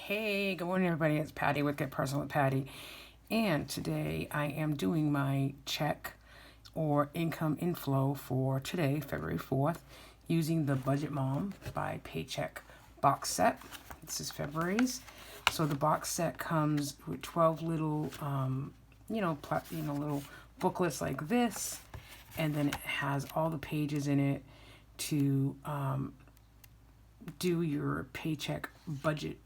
Hey, good morning, everybody. It's Patty with Get Personal with Patty. And today I am doing my check or income inflow for today, February 4th, using the Budget Mom by Paycheck box set. This is February's. So the box set comes with 12 little, little booklets like this. And then it has all the pages in it to do your paycheck budget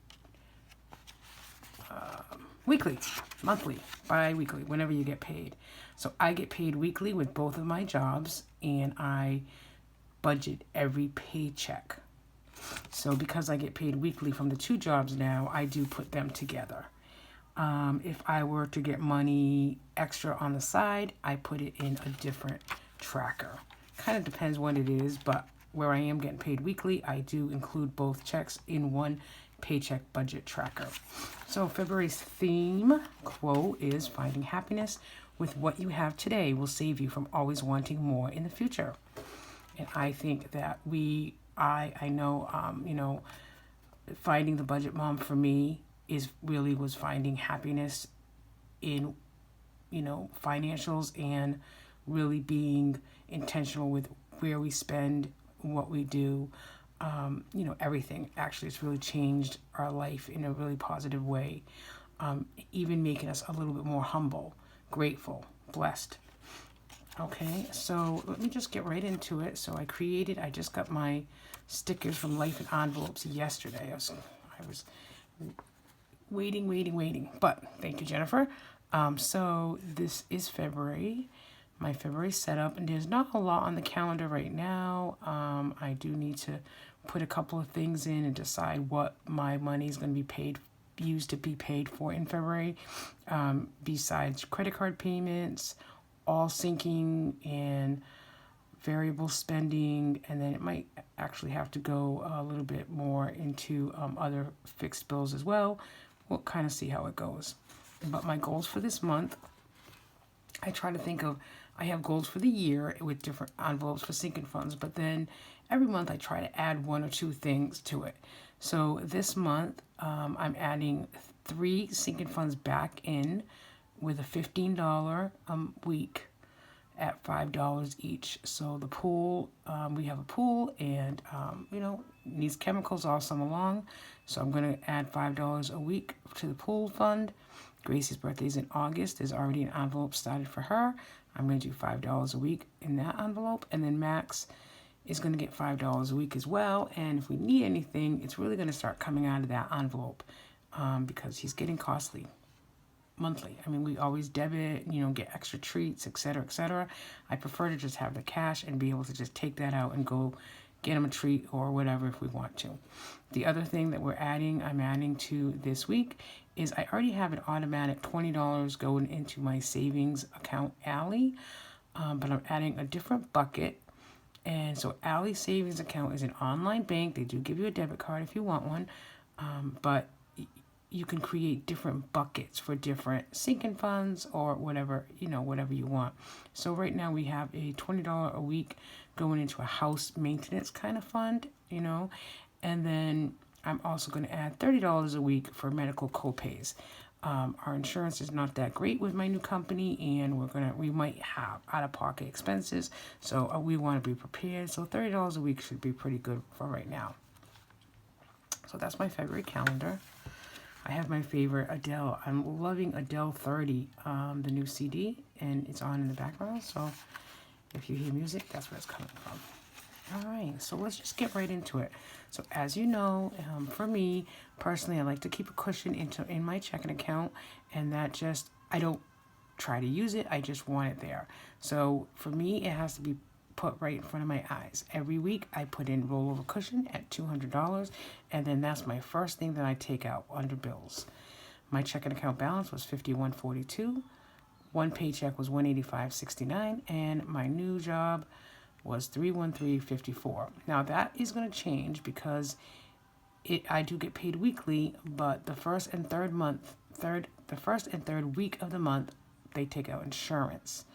weekly, monthly, bi-weekly, whenever you get paid. So I get paid weekly with both of my jobs, and I budget every paycheck. So because I get paid weekly from the two jobs now, I do put them together. If I were to get money extra on the side, I put it in a different tracker. Kind of depends what it is, but where I am getting paid weekly, I do include both checks in one paycheck budget tracker. So February's theme quote is finding happiness with what you have today will save you from always wanting more in the future. And I think that finding the budget mom for me was finding happiness in, financials and really being intentional with where we spend, what we do. Everything actually has really changed our life in a really positive way, even making us a little bit more humble, grateful, blessed. Okay, so let me just get right into it. So I just got my stickers from Life in Envelopes yesterday. I was waiting, but thank you, Jennifer. So this is February. My February setup, and there's not a lot on the calendar right now. I do need to put a couple of things in and decide what my money is going to be used to be paid for in February. Besides credit card payments, all sinking and variable spending, and then it might actually have to go a little bit more into other fixed bills as well. We'll kind of see how it goes. But my goals for this month, I have goals for the year with different envelopes for sinking funds, but then every month I try to add one or two things to it. So this month, I'm adding 3 sinking funds back in with a $15 week at $5 each. So the pool, we have a pool, and needs chemicals all summer long. So I'm going to add $5 a week to the pool fund. Gracie's birthday is in August. There's already an envelope started for her. I'm going to do $5 a week in that envelope. And then Max is going to get $5 a week as well. And if we need anything, it's really going to start coming out of that envelope because he's getting costly monthly. I mean, we always debit, get extra treats, etc., etc. I prefer to just have the cash and be able to just take that out and go get him a treat or whatever if we want to. The other thing that I'm adding to this week is I already have an automatic $20 going into my savings account, Allie, but I'm adding a different bucket. And so Allie savings account is an online bank. They do give you a debit card if you want one, but you can create different buckets for different sinking funds or whatever you want. So right now we have a $20 a week going into a house maintenance kind of fund, and then I'm also going to add $30 a week for medical copays. Our insurance is not that great with my new company, and we might have out-of-pocket expenses, so we want to be prepared. So $30 a week should be pretty good for right now. So that's my February calendar. I have my favorite Adele. I'm loving Adele 30, the new CD, and it's on in the background. So if you hear music, that's where it's coming from. All right, so let's just get right into it. So as you know, for me personally, I like to keep a cushion in my checking account, and I don't try to use it. I just want it there. So for me, it has to be put right in front of my eyes. Every week I put in rollover cushion at $200, and then that's my first thing that I take out under bills. My checking account balance was $51.42. One paycheck was $185.69, and my new job was $313.54. Now that is going to change because I do get paid weekly, but the first and third week of the month they take out insurance.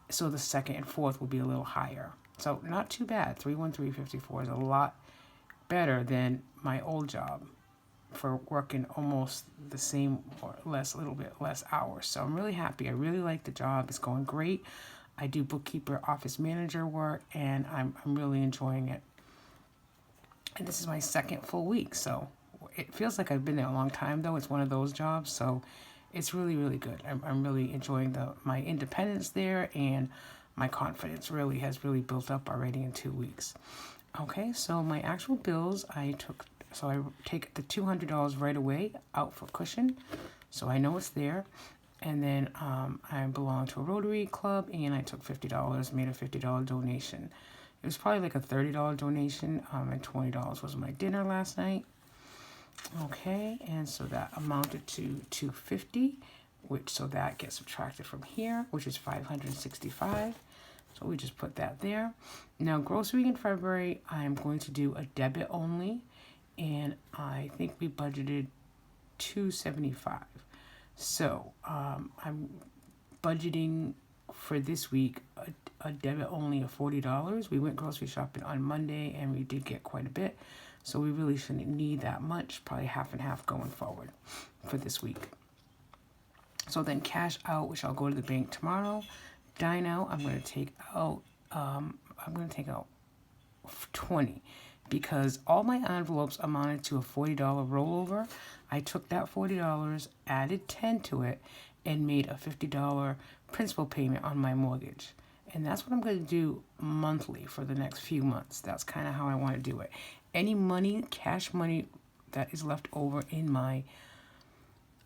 So the second and fourth will be a little higher. So not too bad. $313.54 is a lot better than my old job. for working almost the same or less, a little bit less hours. So I'm really happy. I really like the job. It's going great. I do bookkeeper, office manager work, and I'm really enjoying it. And this is my second full week, so it feels like I've been there a long time, though. It's one of those jobs, so it's really, really good. I'm really enjoying my independence there, and my confidence really has really built up already in 2 weeks. Okay, so my actual bills, I take the $200 right away out for cushion, so I know it's there. And then I belong to a Rotary Club, and I took $50, made a $50 donation. It was probably like a $30 donation, and $20 was my dinner last night. Okay, and so that amounted to $250, so that gets subtracted from here, which is $565. So we just put that there. Now, grocery in February, I'm going to do a debit only, and I think we budgeted $275. So I'm budgeting for this week a debit only of $40. We went grocery shopping on Monday, and we did get quite a bit. So we really shouldn't need that much, probably half and half going forward for this week. So then cash out, which I'll go to the bank tomorrow. Dine out, I'm going to take out 20, because all my envelopes amounted to a $40 rollover. I took that $40, added 10 to it, and made a $50 principal payment on my mortgage. And that's what I'm going to do monthly for the next few months. That's kind of how I want to do it. Any money, cash money that is left over in my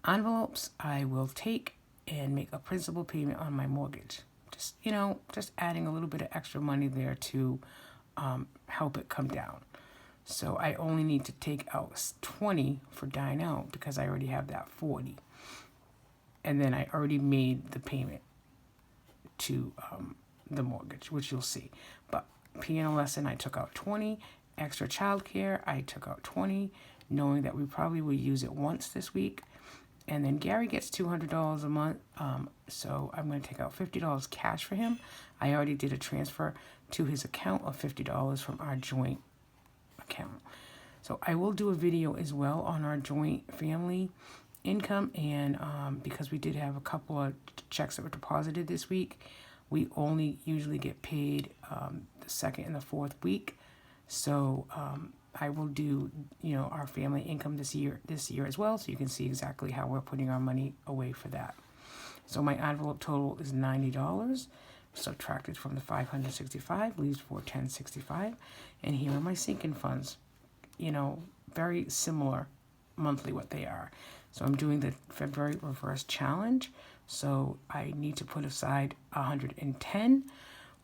envelopes, I will take and make a principal payment on my mortgage. Just adding a little bit of extra money there to help it come down. So I only need to take out 20 for dine out because I already have that 40. And then I already made the payment to the mortgage, which you'll see. But piano lesson, I took out 20. Extra childcare, I took out 20, knowing that we probably will use it once this week. And then Gary gets $200 a month, so I'm going to take out $50 cash for him. I already did a transfer to his account of $50 from our joint account. So I will do a video as well on our joint family income, and because we did have a couple of checks that were deposited this week, we only usually get paid the second and the fourth week. So I will do, our family income this year as well, so you can see exactly how we're putting our money away for that. So my envelope total is $90, subtracted from the $565, leaves $410.65. And here are my sinking funds. Very similar monthly what they are. So I'm doing the February reverse challenge. So I need to put aside $110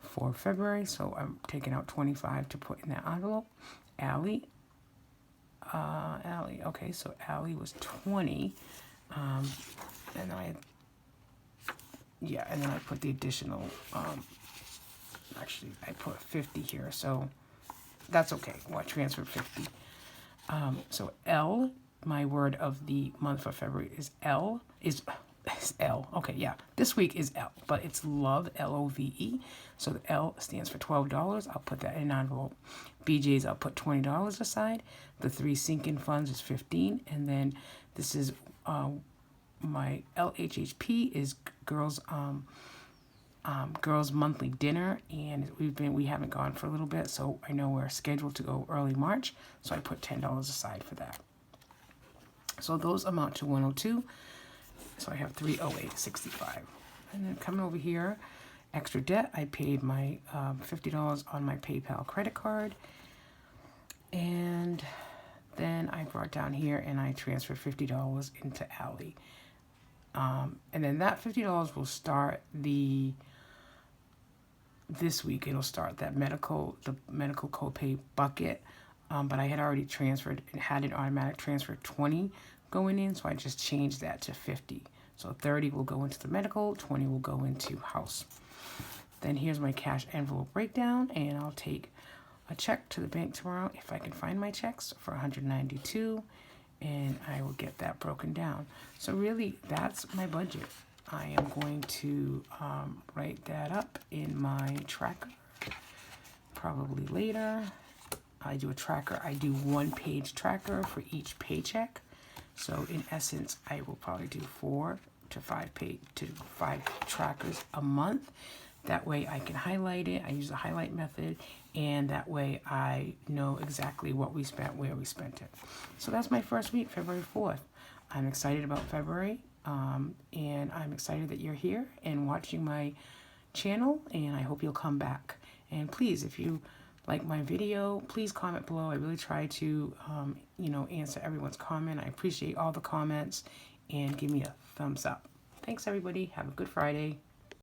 for February. So I'm taking out $25 to put in that envelope. Allie. Okay, so Allie was 20. And then I put the additional, actually I put 50 here, so that's okay. I transferred 50. So L, my word of the month for February is L. Okay, yeah. This week is L, but it's love, L-O-V-E. So the L stands for $12. I'll put that in an envelope. BJ's, I'll put $20 aside. The 3 sinking funds is $15. And then this is my LHHP is girls monthly dinner, and we haven't gone for a little bit, so I know we're scheduled to go early March, so I put $10 aside for that. So those amount to 102. So I have 308.65. And then coming over here, extra debt, I paid my $50 on my PayPal credit card. And then I brought down here and I transferred $50 into Allie. And then that $50 will start this week. It'll start the medical copay bucket. But I had already transferred and had an automatic transfer 20 going in, so I just changed that to 50. So 30 will go into the medical, 20 will go into house. Then here's my cash envelope breakdown, and I'll take a check to the bank tomorrow if I can find my checks for $192, and I will get that broken down. So really, that's my budget. I am going to write that up in my tracker, probably later. I do a tracker. I do 1-page tracker for each paycheck. So in essence, I will probably do 4 to 5 trackers a month. That way I can highlight it. I use the highlight method, and that way I know exactly what we spent, where we spent it. So that's my first week, February 4th. I'm excited about February, and I'm excited that you're here and watching my channel, and I hope you'll come back. And please, if you like my video, please comment below. I really try to, answer everyone's comment. I appreciate all the comments, and give me a thumbs up. Thanks, everybody. Have a good Friday.